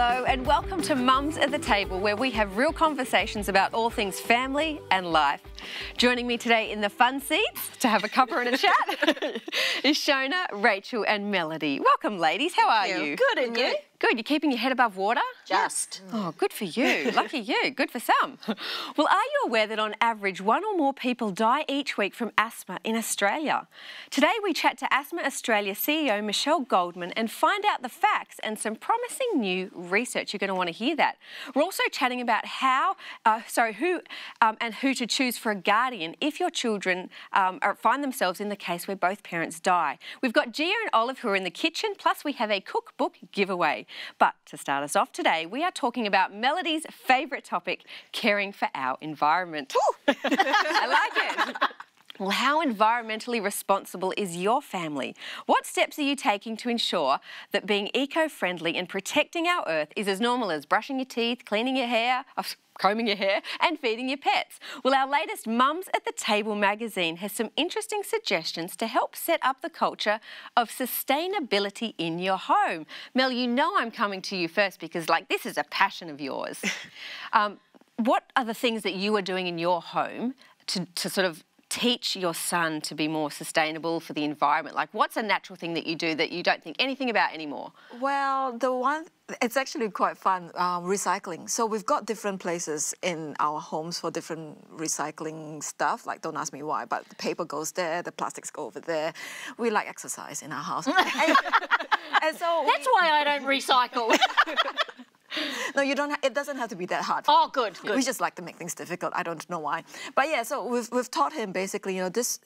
Hello and welcome to Mums at the Table, where we have real conversations about all things family and life. Joining me today in the fun seats to have a cuppa and a chat is Shona, Rachel and Melody. Welcome, ladies. How are you? Good, and you? Good. You keeping your head above water? Just. Oh, good for you. Lucky you. Good for some. Well, are you aware that on average, one or more people die each week from asthma in Australia? Today, we chat to Asthma Australia CEO Michele Goldman and find out the facts and some promising new research. You're going to want to hear that. We're also chatting about who to choose for a guardian if your children find themselves in the case where both parents die. We've got Gia and Olive who are in the kitchen, plus we have a cookbook giveaway. But to start us off today, we are talking about Melody's favourite topic, caring for our environment. I like it. Well, how environmentally responsible is your family? What steps are you taking to ensure that being eco-friendly and protecting our earth is as normal as brushing your teeth, cleaning your hair, combing your hair and feeding your pets? Well, our latest Mums at the Table magazine has some interesting suggestions to help set up the culture of sustainability in your home. Mel, you know I'm coming to you first because, this is a passion of yours. What are the things that you are doing in your home to sort of teach your son to be more sustainable for the environment? What's a natural thing that you do that you don't think anything about anymore? Well, it's actually quite fun, recycling. So we've got different places in our homes for different recycling stuff. Don't ask me why, but the paper goes there, the plastics go over there. We like exercise in our house. and so That's why I don't recycle. No, you don't. It doesn't have to be that hard. Oh, good. We just like to make things difficult. I don't know why. But yeah, so we've taught him basically, this.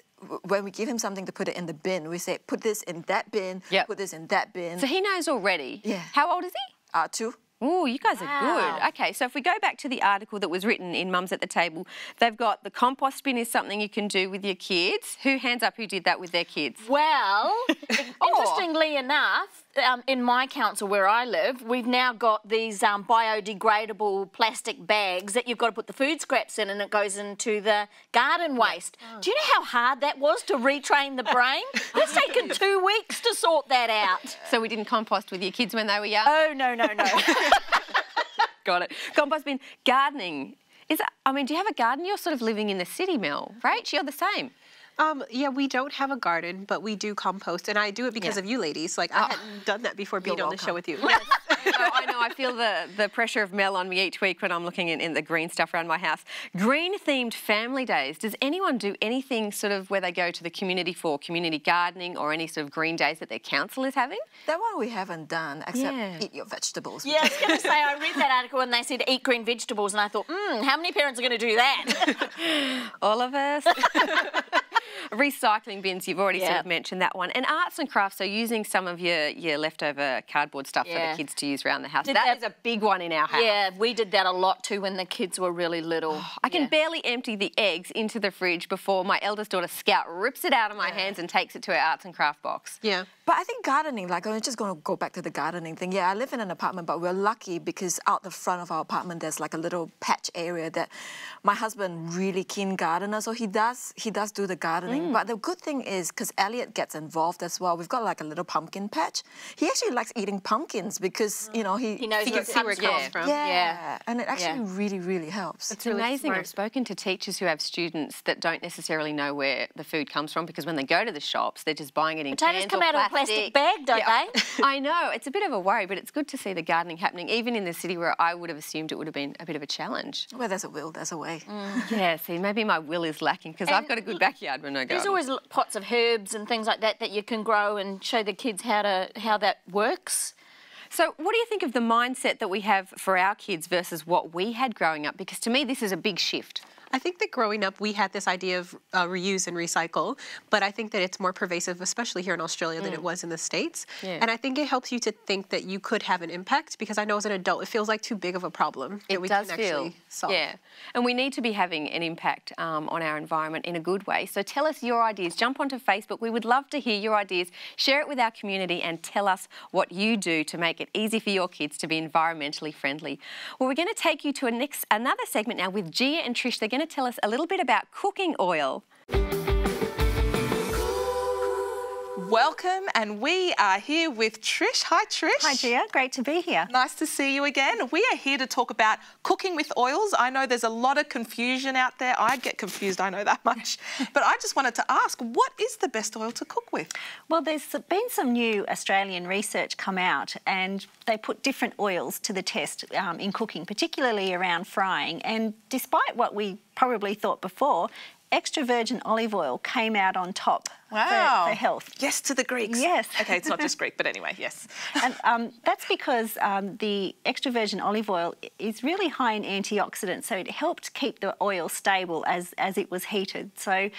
When we give him something to put it in the bin, we say, put this in that bin, put this in that bin. So he knows already. Yeah. How old is he? 2. Oh, you guys are good. Okay, so if we go back to the article that was written in Mums at the Table, they've got the compost bin is something you can do with your kids. Hands up who did that with their kids? Well, interestingly enough, in my council where I live, we've now got these biodegradable plastic bags that you've got to put the food scraps in and it goes into the garden waste. Oh. Do you know how hard that was to retrain the brain? It's taken 2 weeks to sort that out. So we didn't compost with your kids when they were young? Oh, no. Got it. Compost bin. Gardening. Do you have a garden? You're sort of living in the city, Mel, right? You're the same. Yeah, we don't have a garden, but we do compost, and I do it because of you ladies. I hadn't done that before being on the show with you. Yes. I know. I feel the pressure of Mel on me each week when I'm looking in the green stuff around my house. Green-themed family days. Does anyone do anything sort of where they go to the community for community gardening or any sort of green days that their council is having? That one we haven't done, except eat your vegetables. Yeah, I was going to say, I read that article and they said eat green vegetables, and I thought, how many parents are going to do that? All of us. Recycling bins, you've already sort of mentioned that one. And arts and crafts, so using some of your leftover cardboard stuff for the kids to use around the house. That is a big one in our house. Yeah, we did that a lot too when the kids were really little. Oh, I can barely empty the eggs into the fridge before my eldest daughter, Scout, rips it out of my hands and takes it to her arts and craft box. Yeah. But I think gardening, I'm just going to go back to the gardening thing. Yeah, I live in an apartment, but we're lucky because out the front of our apartment, there's a little patch area that my husband really keen gardener, so he does do the gardening. But the good thing is, because Elliot gets involved as well, we've got a little pumpkin patch. He actually likes eating pumpkins because, he knows where it comes from. Yeah, and it actually really, really helps. It's really amazing. I've spoken to teachers who have students that don't necessarily know where the food comes from because when they go to the shops, they're just buying it in cans or come out of a plastic bag, don't they? I know. It's a bit of a worry, but it's good to see the gardening happening, even in the city where I would have assumed it would have been a bit of a challenge. Where there's a will, there's a way. Yeah, see, maybe my will is lacking because I've got a good backyard when I go. There's always pots of herbs and things like that you can grow and show the kids how that works. So what do you think of the mindset that we have for our kids versus what we had growing up? Because to me, this is a big shift. I think that growing up, we had this idea of reuse and recycle, but I think that it's more pervasive, especially here in Australia, than it was in the States. Yeah. And I think it helps you to think that you could have an impact, because I know as an adult, it feels like too big of a problem that we can actually solve. Yeah, and we need to be having an impact on our environment in a good way. So tell us your ideas. Jump onto Facebook. We would love to hear your ideas. Share it with our community and tell us what you do to make it easy for your kids to be environmentally friendly. Well, we're going to take you to another segment now with Gia and Trish. They're going to tell us a little bit about cooking oil. Welcome, and we are here with Trish. Hi, Trish. Hi, Gia. Great to be here. Nice to see you again. We are here to talk about cooking with oils. I know there's a lot of confusion out there. I get confused, I know that much. But I just wanted to ask, what is the best oil to cook with? Well, there's been some new Australian research come out, and they put different oils to the test in cooking, particularly around frying. And despite what we probably thought before, extra virgin olive oil came out on top. Wow. For health. Yes to the Greeks. Yes. Okay, it's not just Greek, but anyway, yes. And that's because the extra virgin olive oil is really high in antioxidants, so it helped keep the oil stable as it was heated. So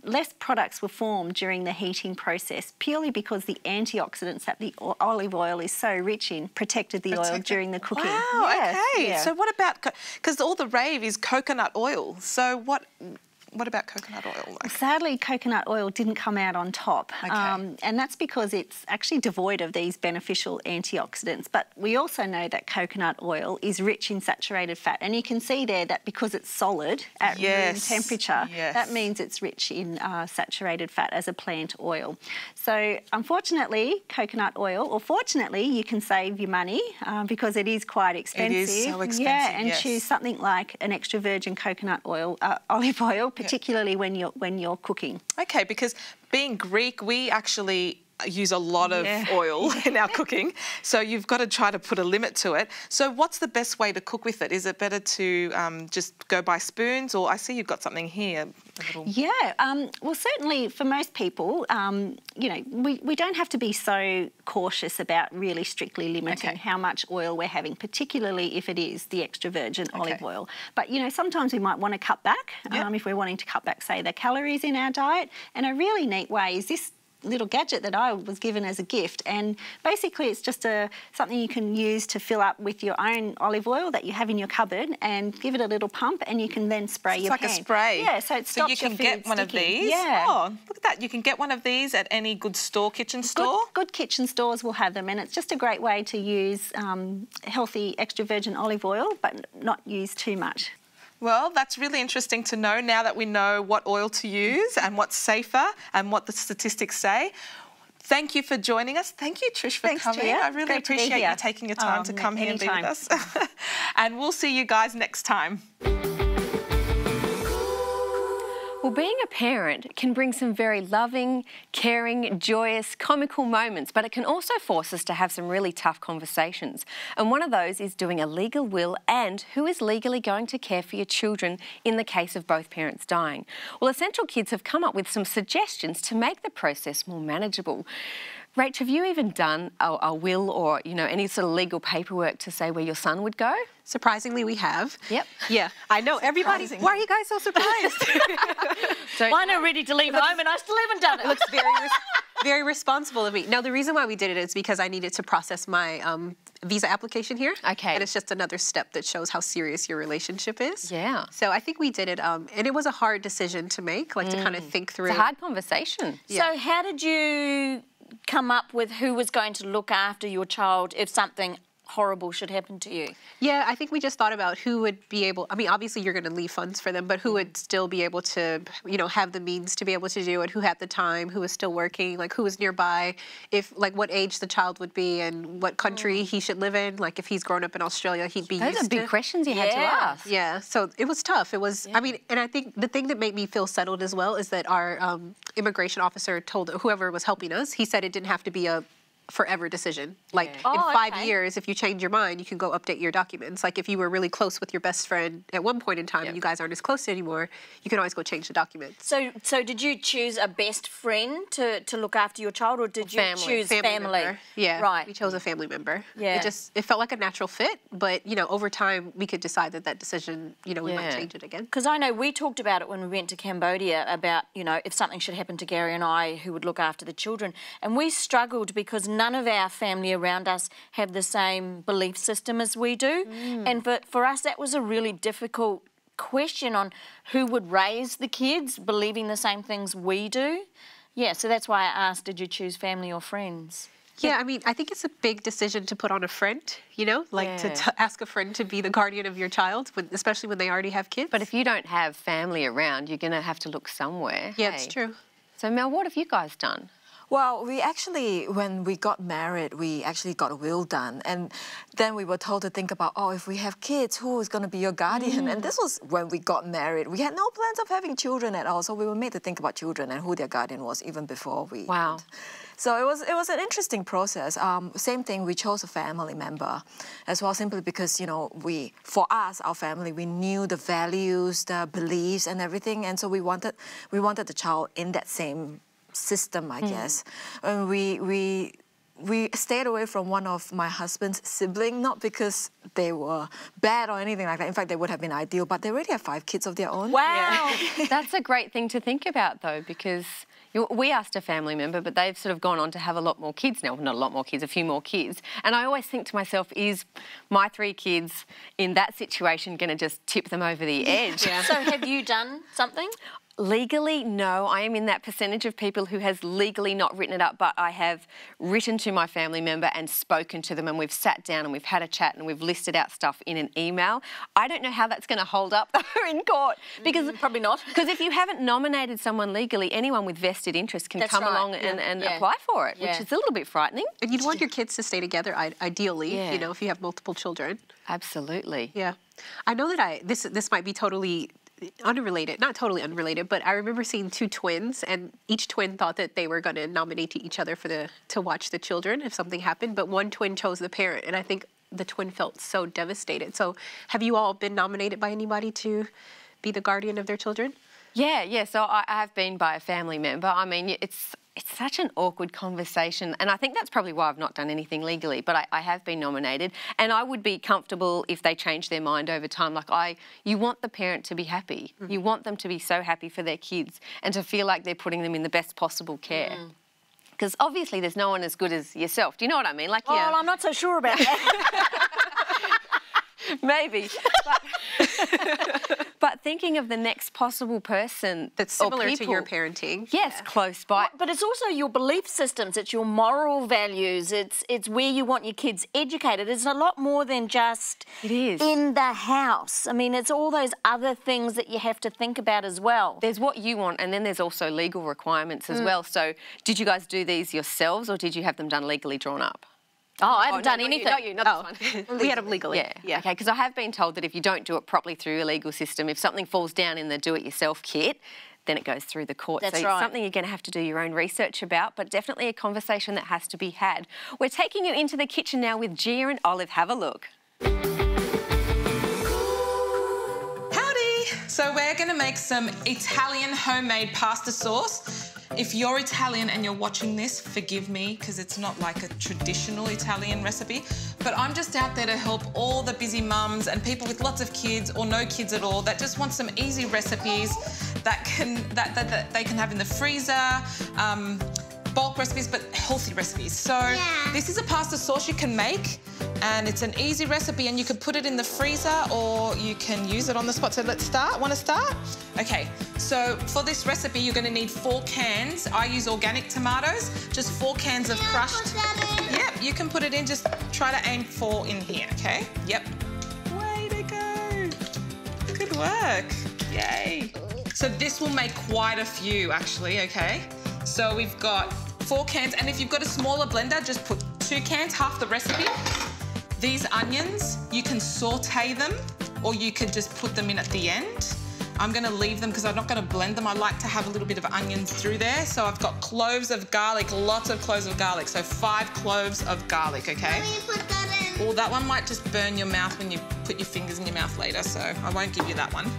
less products were formed during the heating process, purely because the antioxidants that the olive oil is so rich in protected the oil during the cooking. Wow, Yes, okay. yeah. So what about, because all the rave is coconut oil, so what about coconut oil? Sadly, coconut oil didn't come out on top, Okay. and that's because it's actually devoid of these beneficial antioxidants. But we also know that coconut oil is rich in saturated fat, and you can see there that because it's solid at room temperature, that means it's rich in saturated fat as a plant oil. So unfortunately, coconut oil, or fortunately, you can save your money because it is quite expensive. It is so expensive, yeah, and choose something like an extra virgin coconut oil, olive oil, particularly when you're cooking. Okay, because being Greek, we actually use a lot of oil in our cooking, so you've got to try to put a limit to it. So what's the best way to cook with it? Is it better to just go by spoons, or I see you've got something here? Well, certainly for most people, you know, we don't have to be so cautious about really strictly limiting how much oil we're having, particularly if it is the extra virgin olive oil. But, you know, sometimes we might want to cut back if we're wanting to cut back, say, the calories in our diet. And a really neat way is this little gadget that I was given as a gift, and basically it's just something you can use to fill up with your own olive oil that you have in your cupboard, and give it a little pump, and you can then spray your pan. It's like a spray. Yeah, so it stops you can your food get one of sticking. these. Yeah. Oh, look at that! You can get one of these at any good store, kitchen store. Good kitchen stores will have them, and it's just a great way to use healthy extra virgin olive oil, but not use too much. Well, that's really interesting to know now that we know what oil to use and what's safer and what the statistics say. Thank you for joining us. Thank you, Trish, for coming. Gia. I really appreciate you taking your time to come here and be with us. And we'll see you guys next time. Well, being a parent can bring some very loving, caring, joyous, comical moments, but it can also force us to have some really tough conversations. And one of those is doing a legal will and who is legally going to care for your children in the case of both parents dying. Well, Essential Kids have come up with some suggestions to make the process more manageable. Rach, have you even done a will or, you know, any sort of legal paperwork to say where your son would go? Surprisingly, we have. Yep. Yeah, I know everybody. Why are you guys so surprised? Mine are ready to leave home and I still haven't done it. It looks very responsible of me. Now, the reason why we did it is because I needed to process my visa application here. Okay. And it's just another step that shows how serious your relationship is. Yeah. So I think we did it, and it was a hard decision to make, like to kind of think through. It's a hard conversation. So how did you come up with who was going to look after your child if something horrible should happen to you? Yeah, I think we just thought about who would be able, I mean, obviously you're going to leave funds for them, but who would still be able to, you know, have the means to be able to do it, who had the time, who was still working, like who was nearby, if, like what age the child would be and what country he should live in. Like if he's grown up in Australia, he'd be used to. Those are big questions you had to ask. Yeah, so it was tough. It was, I mean, and I think the thing that made me feel settled as well is that our immigration officer told whoever was helping us, he said it didn't have to be a forever decision. Like in 5 years, if you change your mind, you can go update your documents. Like if you were really close with your best friend at one point in time and you guys aren't as close anymore, you can always go change the documents. So did you choose a best friend to look after your child, or did you choose family? Member. Yeah, right. We chose a family member. Yeah. It felt like a natural fit, but you know, over time we could decide that decision, you know, we might change it again. Because I know we talked about it when we went to Cambodia about, you know, if something should happen to Gary and I, who would look after the children. And we struggled because none of our family around us have the same belief system as we do. And for us, that was a really difficult question on who would raise the kids believing the same things we do. Yeah, so that's why I asked, did you choose family or friends? Yeah, I mean, I think it's a big decision to put on a friend, you know, like to ask a friend to be the guardian of your child, especially when they already have kids. But if you don't have family around, you're going to have to look somewhere. Yeah, it's true. So Mel, what have you guys done? Well, we actually, when we got married, we actually got a will done. And then we were told to think about, oh, if we have kids, who is going to be your guardian? And this was when we got married. We had no plans of having children at all. So we were made to think about children and who their guardian was even before we... Wow. So it was an interesting process. Same thing, we chose a family member as well, simply because, you know, for us, our family, we knew the values, the beliefs and everything. And so we wanted the child in that same system, I guess. And we stayed away from one of my husband's siblings, not because they were bad or anything like that. In fact, they would have been ideal, but they already have 5 kids of their own. Wow. That's a great thing to think about, though, because we asked a family member, but they've sort of gone on to have a lot more kids now. Not a lot more kids, a few more kids. And I always think to myself, is my 3 kids in that situation going to just tip them over the edge? Yeah. So have you done something? Legally, no. I am in that percentage of people who has legally not written it up, but I have written to my family member and spoken to them, and we've sat down and we've had a chat and we've listed out stuff in an email. I don't know how that's going to hold up in court, because probably not. Because if you haven't nominated someone legally, anyone with vested interest can come along and apply for it, which is a little bit frightening. And you'd want your kids to stay together, ideally, you know, if you have multiple children. Absolutely. Yeah. I know that this might be totally unrelated, not totally unrelated, but I remember seeing 2 twins, and each twin thought that they were going to nominate each other to watch the children if something happened, but one twin chose the parent, and I think the twin felt so devastated. So have you all been nominated by anybody to be the guardian of their children? Yeah. So I have been by a family member. I mean, it's such an awkward conversation, and I think that's probably why I've not done anything legally, but I have been nominated, and I would be comfortable if they change their mind over time. Like, you want the parent to be happy. You want them to be so happy for their kids and to feel like they're putting them in the best possible care. Because obviously there's no one as good as yourself. Do you know what I mean? Like, well, I'm not so sure about that. Maybe. But thinking of the next possible person that's similar to your parenting. Yes, close by. But it's also your belief systems, it's your moral values, it's where you want your kids educated. It's a lot more than just in the house. I mean, it's all those other things that you have to think about as well. There's what you want, and then there's also legal requirements as well. So did you guys do these yourselves, or did you have them done legally drawn up? Oh, I haven't done anything. Not you, not this one. We had them legally. Yeah. Okay, because I have been told that if you don't do it properly through a legal system, if something falls down in the do-it-yourself kit, then it goes through the court. That's so right. It's something you're going to have to do your own research about, but definitely a conversation that has to be had. We're taking you into the kitchen now with Gia and Olive. Have a look. Howdy! So we're going to make some Italian homemade pasta sauce. If you're Italian and you're watching this, forgive me, because it's not like a traditional Italian recipe, but I'm just out there to help all the busy mums and people with lots of kids or no kids at all that just want some easy recipes that they can have in the freezer, bulk recipes, but healthy recipes. So this is a pasta sauce you can make, and it's an easy recipe, and you can put it in the freezer or you can use it on the spot. So let's start. Want to start? Okay, so for this recipe, you're going to need 4 cans. I use organic tomatoes, just 4 cans of crushed. Yep, you can put it in, just try to aim for in here, okay? Yep. Way to go. Good work. Yay. So this will make quite a few, actually, okay? So we've got 4 cans, and if you've got a smaller blender, just put 2 cans, half the recipe. These onions, you can saute them, or you could just put them in at the end. I'm going to leave them because I'm not going to blend them. I like to have a little bit of onions through there. So I've got cloves of garlic, lots of cloves of garlic. So 5 cloves of garlic, okay? Can you put that in? Oh, that one might just burn your mouth when you put your fingers in your mouth later, so I won't give you that one.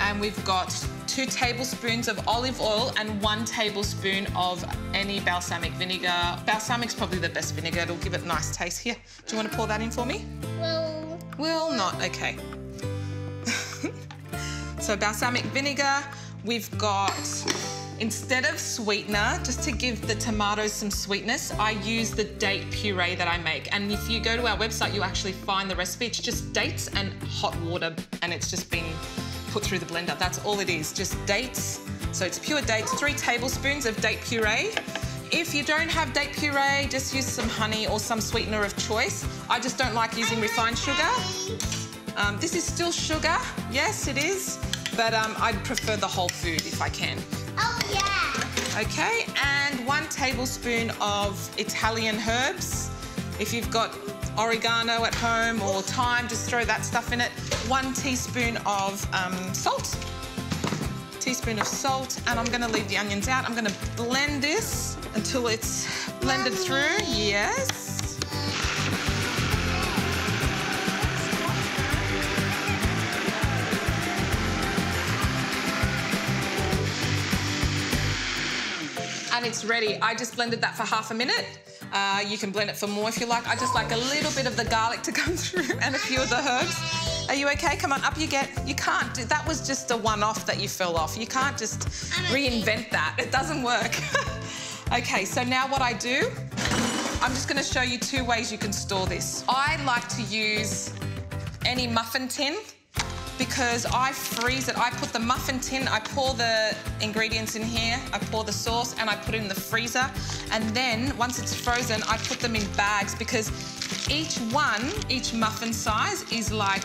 And we've got 2 tablespoons of olive oil and 1 tablespoon of any balsamic vinegar. Balsamic's probably the best vinegar. It'll give it a nice taste. Here, do you want to pour that in for me? Will not, okay. So balsamic vinegar, we've got, instead of sweetener, just to give the tomatoes some sweetness, I use the date puree that I make. And if you go to our website, you actually find the recipe. It's just dates and hot water, and it's just been put through the blender. That's all it is, just dates. So it's pure dates, 3 tablespoons of date puree. If you don't have date puree, just use some honey or some sweetener of choice. I just don't like using refined sugar. This is still sugar, yes it is, but I'd prefer the whole food if I can. Oh yeah! Okay, and 1 tablespoon of Italian herbs. If you've got oregano at home or thyme, just throw that stuff in it. 1 teaspoon of salt. Teaspoon of salt, and I'm going to leave the onions out. I'm going to blend this until it's blended through. Yes. And it's ready. I just blended that for half a minute. You can blend it for more if you like. I just like a little bit of the garlic to come through and a few of the herbs. Are you okay? Come on, up you get. You can't do that. Was just a one-off that you fell off. You can't just reinvent that. It doesn't work. Okay, so now what I do, I'm just going to show you 2 ways you can store this. I like to use any muffin tin because I freeze it. I put the muffin tin, I pour the ingredients in here, I pour the sauce and I put it in the freezer. And then once it's frozen, I put them in bags because each muffin size is like,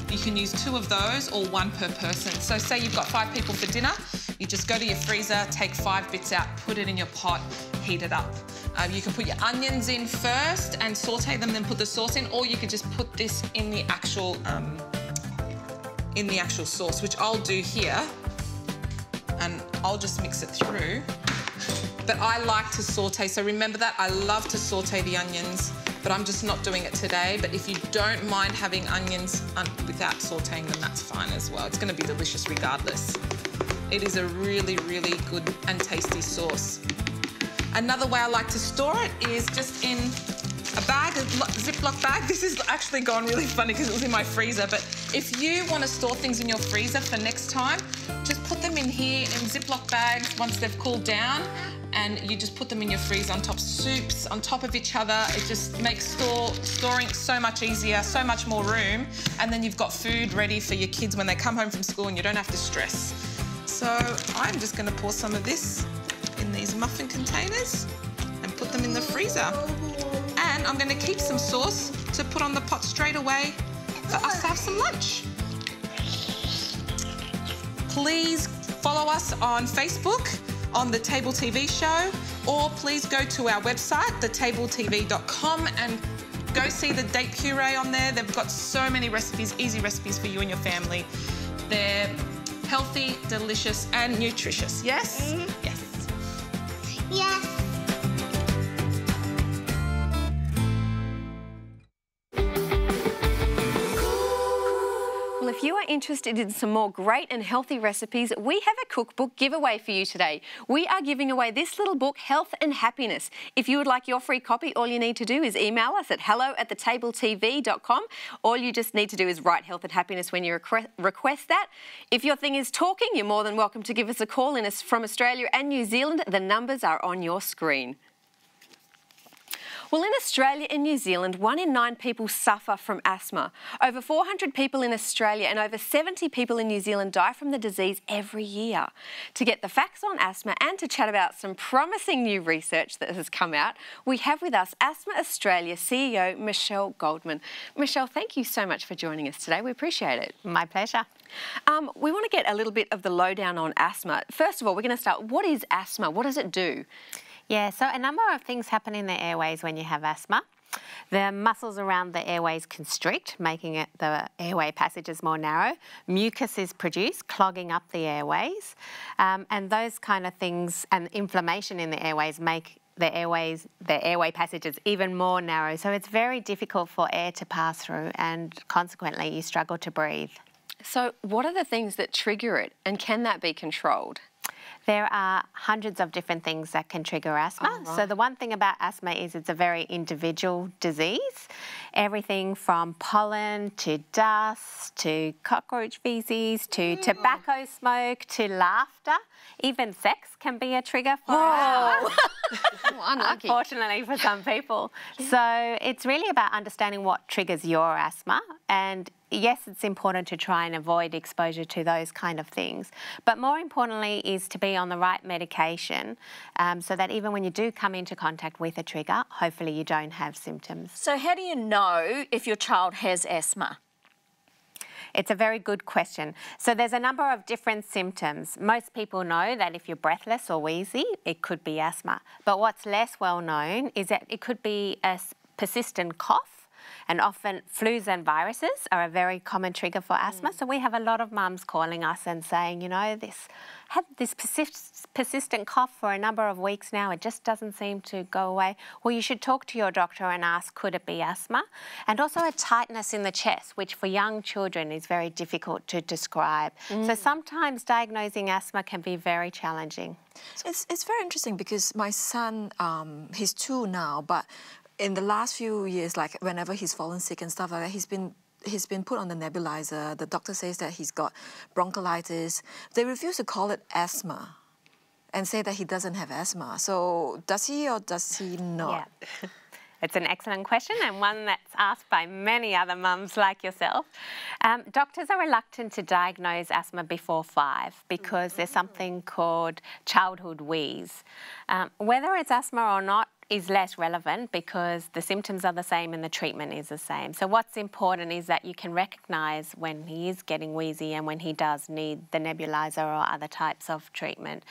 you can use 2 of those or 1 per person. So say you've got 5 people for dinner, you just go to your freezer, take 5 bits out, put it in your pot, heat it up. You can put your onions in first and saute them, then put the sauce in, or you could just put this in the actual sauce, which I'll do here, and I'll just mix it through. But I like to saute, so remember that, I love to saute the onions, but I'm just not doing it today. But if you don't mind having onions without sauteing them, that's fine as well. It's going to be delicious regardless. It is a really, really good and tasty sauce. Another way I like to store it is just in a bag, a Ziploc bag. This has actually gone really funny because it was in my freezer, but if you want to store things in your freezer for next time, just put them in here in Ziploc bags once they've cooled down, and you just put them in your freezer on top. Soups on top of each other. It just makes storing so much easier, so much more room, and then you've got food ready for your kids when they come home from school and you don't have to stress. So I'm just going to pour some of this in these muffin containers and put them in the freezer. And I'm going to keep some sauce to put on the pot straight away for us to have some lunch. Please follow us on Facebook on The Table TV Show, or please go to our website, thetabletv.com, and go see the date puree on there. They've got so many recipes, easy recipes for you and your family. They're healthy, delicious and nutritious. Yes? Mm-hmm. Yes. Yes. Well, if you are interested in some more great and healthy recipes, we have a cookbook giveaway for you today. We are giving away this little book, Health and Happiness. If you would like your free copy, all you need to do is email us at hello@thetabletv.com. All you just need to do is write Health and Happiness when you request that. If your thing is talking, you're more than welcome to give us a call from Australia and New Zealand. The numbers are on your screen. Well, in Australia and New Zealand, 1 in 9 people suffer from asthma. Over 400 people in Australia and over 70 people in New Zealand die from the disease every year. To get the facts on asthma and to chat about some promising new research that has come out, we have with us Asthma Australia CEO Michele Goldman. Michele, thank you so much for joining us today. We appreciate it. My pleasure. We want to get a little bit of the lowdown on asthma. First of all, we're going to start. What is asthma? What does it do? Yeah, so a number of things happen in the airways when you have asthma. The muscles around the airways constrict, making the airway passages more narrow. Mucus is produced, clogging up the airways. And those kind of things, and inflammation in the airways make the airway passages even more narrow. So it's very difficult for air to pass through, and consequently you struggle to breathe. So what are the things that trigger it, and can that be controlled? There are hundreds of different things that can trigger asthma. Oh, right. So the one thing about asthma is it's a very individual disease. Everything from pollen to dust to cockroach feces to tobacco smoke to laughter. Even sex can be a trigger for asthma. Unlucky. Unfortunately for some people. So it's really about understanding what triggers your asthma, and yes, it's important to try and avoid exposure to those kind of things. But more importantly is to be on the right medication so that even when you do come into contact with a trigger, hopefully you don't have symptoms. So how do you know if your child has asthma? It's a very good question. So there's a number of different symptoms. Most people know that if you're breathless or wheezy, it could be asthma. But what's less well known is that it could be a persistent cough, and often flus and viruses are a very common trigger for asthma. So we have a lot of mums calling us and saying, you know, had this persistent cough for a number of weeks now. It just doesn't seem to go away. Well, you should talk to your doctor and ask, could it be asthma? And also a tightness in the chest, which for young children is very difficult to describe. So sometimes diagnosing asthma can be very challenging. It's very interesting because my son, he's 2 now, but in the last few years, like whenever he's fallen sick and stuff like that, he's been put on the nebulizer. The doctor says that he's got bronchiolitis. They refuse to call it asthma and say that he doesn't have asthma. So does he or does he not? Yeah. It's an excellent question and one that's asked by many other mums like yourself. Doctors are reluctant to diagnose asthma before 5 because there's something called childhood wheeze. Whether it's asthma or not is less relevant because the symptoms are the same and the treatment is the same. So what's important is that you can recognise when he is getting wheezy and when he does need the nebulizer or other types of treatment.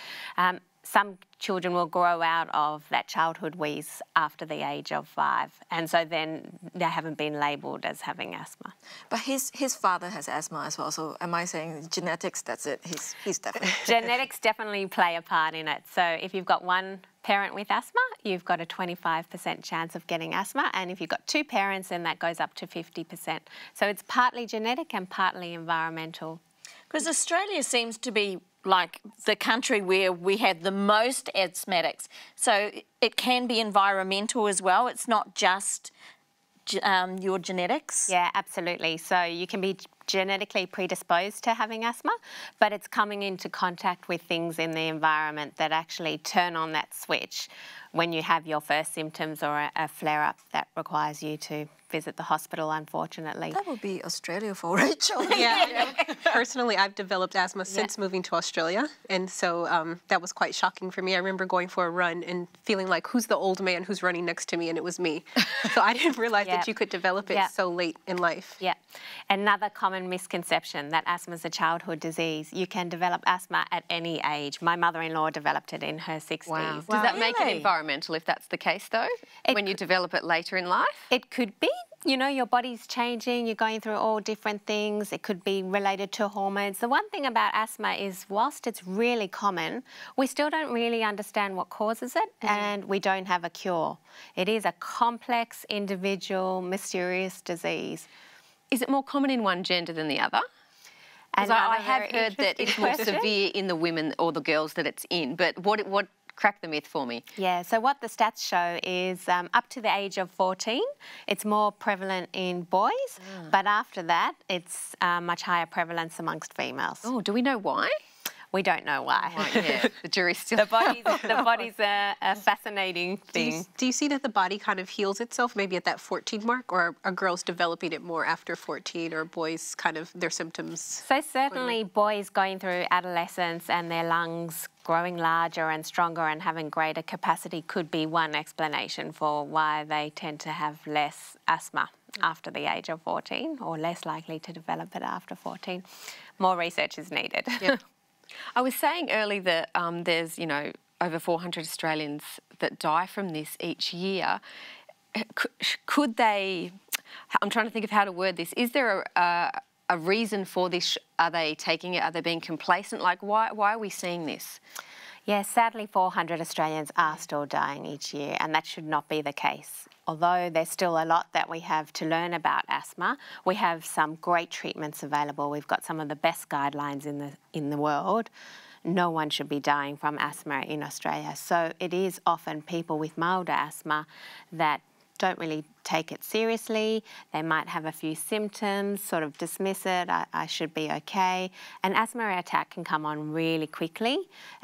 Some children will grow out of that childhood wheeze after the age of 5, and so then they haven't been labelled as having asthma. But his father has asthma as well, so am I saying genetics, that's it, he's definitely... Genetics definitely play a part in it. So if you've got one parent with asthma, you've got a 25% chance of getting asthma, and if you've got 2 parents, then that goes up to 50%. So it's partly genetic and partly environmental. Because Australia seems to be like the country where we have the most asthmatics. So it can be environmental as well. It's not just your genetics. Yeah, absolutely. So you can be genetically predisposed to having asthma, but it's coming into contact with things in the environment that actually turn on that switch when you have your first symptoms or a flare-up that requires you to visit the hospital, unfortunately. That would be Australia for Rachel. Yeah. Personally, I've developed asthma since moving to Australia, and so that was quite shocking for me. I remember going for a run and feeling like, who's the old man who's running next to me? And it was me. So I didn't realize that you could develop it so late in life. Yeah. Another common misconception that asthma is a childhood disease. You can develop asthma at any age. My mother-in-law developed it in her 60s. Wow. Does that make it environmental if that's the case, though, when you develop it later in life? It could be. You know, your body's changing, you're going through all different things. It could be related to hormones. The one thing about asthma is whilst it's really common, we still don't really understand what causes it and we don't have a cure. It is a complex, individual, mysterious disease. Is it more common in one gender than the other? Because I have heard that it's more severe in the women or the girls that it's in, but what crack the myth for me. Yeah, so what the stats show is up to the age of 14, it's more prevalent in boys, but after that, it's much higher prevalence amongst females. Oh, do we know why? We don't know why. Yeah, the jury's still... The body's a fascinating thing. Do you see that the body kind of heals itself maybe at that 14 mark, or are girls developing it more after 14, or boys kind of their symptoms? So certainly boys going through adolescence and their lungs growing larger and stronger and having greater capacity could be one explanation for why they tend to have less asthma after the age of 14, or less likely to develop it after 14. More research is needed. Yep. I was saying earlier that there's, you know, over 400 Australians that die from this each year. Could they, I'm trying to think of how to word this, is there a reason for this? Are they taking it, are they being complacent? Like, why are we seeing this? Yes, sadly 400 Australians are still dying each year, and that should not be the case. Although there's still a lot that we have to learn about asthma, we have some great treatments available. We've got some of the best guidelines in the world. No one should be dying from asthma in Australia. So it is often people with milder asthma that don't really take it seriously. They might have a few symptoms, sort of dismiss it, I should be okay. An asthma attack can come on really quickly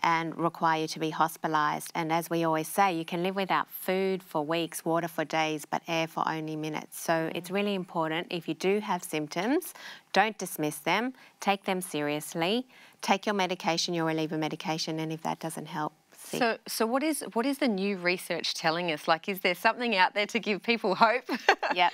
and require you to be hospitalised. And as we always say, you can live without food for weeks, water for days, but air for only minutes. So it's really important, if you do have symptoms, don't dismiss them, take them seriously, take your medication, your reliever medication, and if that doesn't help, So what is the new research telling us? Like, is there something out there to give people hope? Yeah.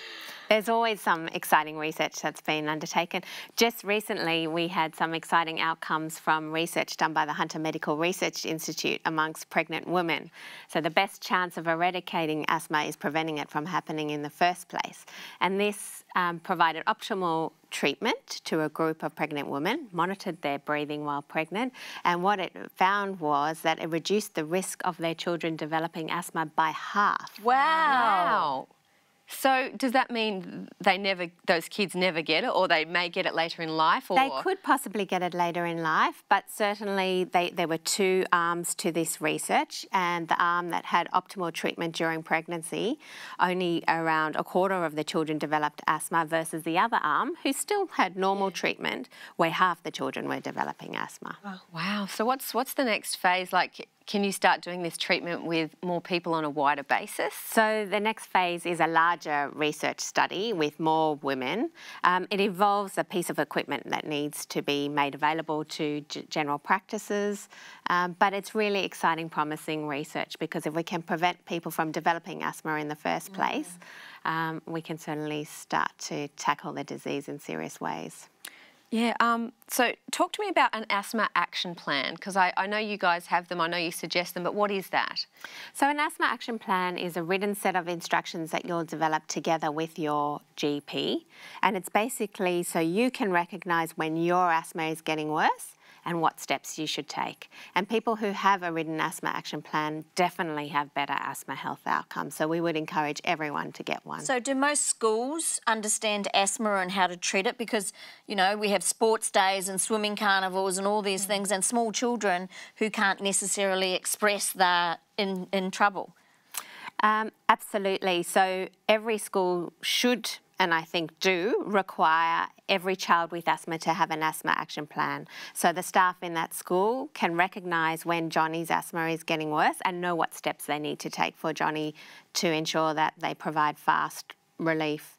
There's always some exciting research that's been undertaken. Just recently, we had some exciting outcomes from research done by the Hunter Medical Research Institute amongst pregnant women. So the best chance of eradicating asthma is preventing it from happening in the first place. And this provided optimal treatment to a group of pregnant women, monitored their breathing while pregnant, and what it found was that it reduced the risk of their children developing asthma by half. Wow. So does that mean those kids never get it, or they may get it later in life? Or? They could possibly get it later in life, but certainly there were two arms to this research, and the arm that had optimal treatment during pregnancy, only around a quarter of the children developed asthma, versus the other arm, who still had normal treatment, where half the children were developing asthma. Oh, wow. So what's the next phase? Like, can you start doing this treatment with more people on a wider basis? So the next phase is a larger research study with more women. It involves a piece of equipment that needs to be made available to general practices, but it's really exciting, promising research, because if we can prevent people from developing asthma in the first place, we can certainly start to tackle the disease in serious ways. Yeah, so talk to me about an asthma action plan, because I know you guys have them, I know you suggest them, but what is that? So an asthma action plan is a written set of instructions that you'll develop together with your GP, and it's basically so you can recognise when your asthma is getting worse and what steps you should take. And people who have a written asthma action plan definitely have better asthma health outcomes. So we would encourage everyone to get one. So do most schools understand asthma and how to treat it? Because, you know, we have sports days and swimming carnivals and all these things, and small children who can't necessarily express they're in trouble. Absolutely. So every school should, and I think do, require every child with asthma to have an asthma action plan. So the staff in that school can recognise when Johnny's asthma is getting worse and know what steps they need to take for Johnny to ensure that they provide fast relief.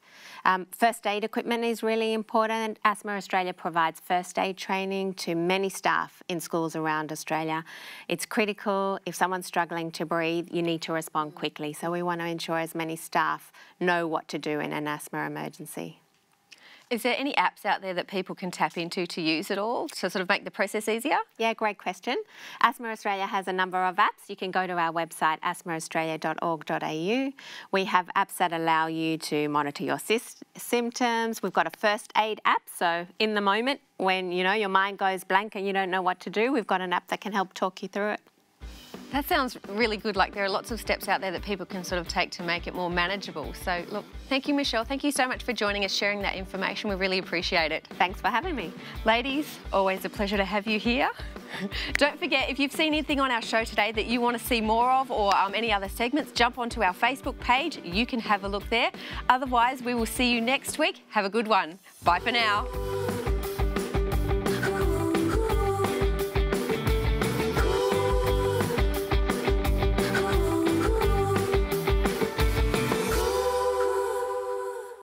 First aid equipment is really important. Asthma Australia provides first aid training to many staff in schools around Australia. It's critical. If someone's struggling to breathe, you need to respond quickly. So we want to ensure as many staff know what to do in an asthma emergency. Is there any apps out there that people can tap into to use it all to sort of make the process easier? Yeah, great question. Asthma Australia has a number of apps. You can go to our website, asthmaaustralia.org.au. We have apps that allow you to monitor your symptoms. We've got a first aid app, so in the moment when, you know, your mind goes blank and you don't know what to do, we've got an app that can help talk you through it. That sounds really good. Like, there are lots of steps out there that people can sort of take to make it more manageable. So, look, thank you, Michelle. Thank you so much for joining us, sharing that information. We really appreciate it. Thanks for having me. Ladies, always a pleasure to have you here. Don't forget, if you've seen anything on our show today that you want to see more of, or any other segments, jump onto our Facebook page. You can have a look there. Otherwise, we will see you next week. Have a good one. Bye for now.